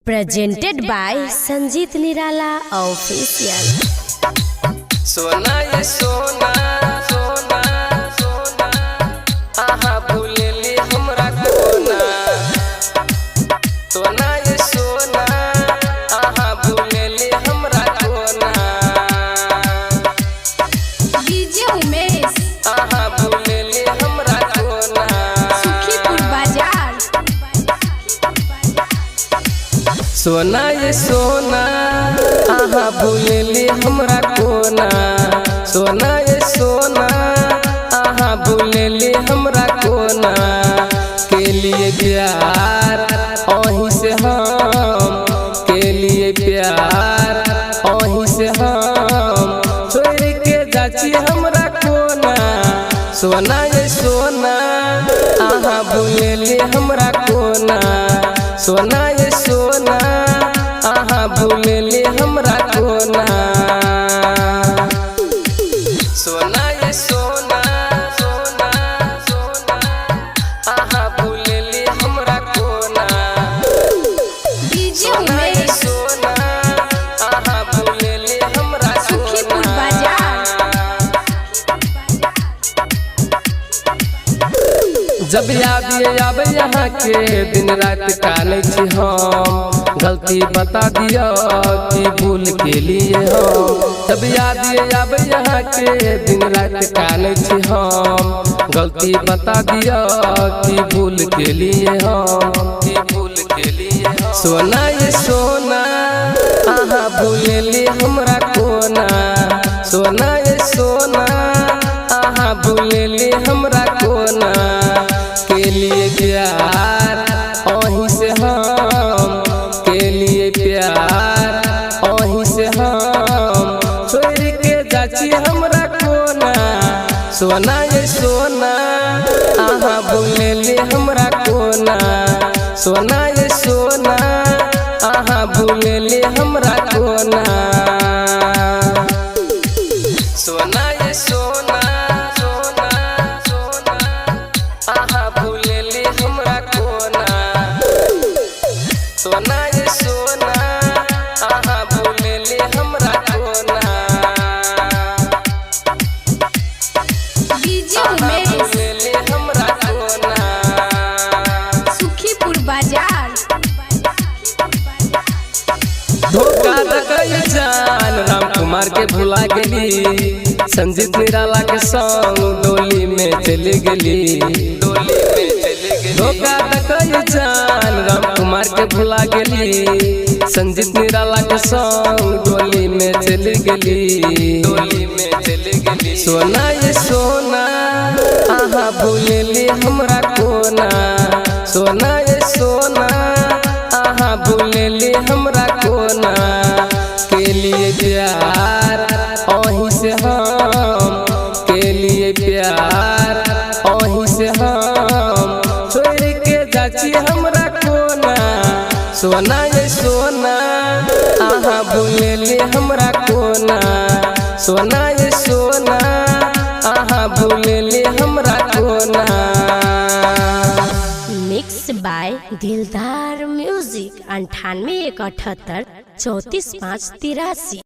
Presented by Sanjeet Nirala Official। सोना ये सोना सोना सोना आहा भूलेली हमरा कोना। सोना ये सोना आहा भूलेली हमरा कोना। डीजे उमेश आहा भूलेली हमरा कोना। सुखीपुर बाजार। सोना ये सोना आहा भूलेली हमरा कोना। सोना ये सोना आहा भूलेली हमरा कोना। के लिए प्यार अहीं से हम, के लिए प्यार अहीं से हम छोड़ के जाची हमरा कोना। सोना ये सोना आहा भूलेली हमरा कोना। सोना ये सोना आहा भूलेली हमरा कोना। सोना ये सोना सोना सोना आहा भूलेली हमरा कोना। डीजे सोना ये उमेश सोना आहा भूलेली हमरा सुखीपुर कोना। बाजार। जब याद आवे यहाँ के दिन रात काने छी हम। गलती बता दियो कि भूल के लिए हम। जब याद आवे यहाँ के दिन रात काने छी हम। गलती बता दियो कि भूल के लिए हम, कि भूल के लिए हम। सोना ये सोना आहा भूलेली हमरा कोना। सोना ये सोना आहा भूलेली हमरा कोना। के लिए प्यार अहीं से हम, के लिए प्यार अहीं से हम छोड़ के जाची हमरा कोना। सोना ये सोना आहा भूलेली हमरा कोना। सोना ये सोना आहा भूलेली हमरा कोना। सोना ये सोना सोना सोना आहा भूलेली हमरा कोना। सोना ये सोना आहा भूलेली हमरा कोना। डीजे आहा उमेश भूलेली हमरा कोना। सुखीपुर बाजार। धोखा दकई जान राम कुमार के भुला गेली। संजीत निराला के संग डोली में चली गेली, डोली में चली गेली। धोखा दकई जान राम कुमार के भुला गेली। संजीत निराला के संग डोली में चली गेली, डोली में चली गेली। सोना ये सोना आहा भूलेली हमरा कोना। सोना ये सोना आहा भूलेली हमरा कोना। के लिए प्यार अहीं से हम, के लिए प्यार अहीं से हम छोड़ के जाची हमरा कोना। सोना ये सोना आहा भूलेली हमरा कोना। सोना ये सोना आहा भूलेली हमरा कोना। मिक्स बाय दिलदार म्यूजिक। 98 178 34 5 83।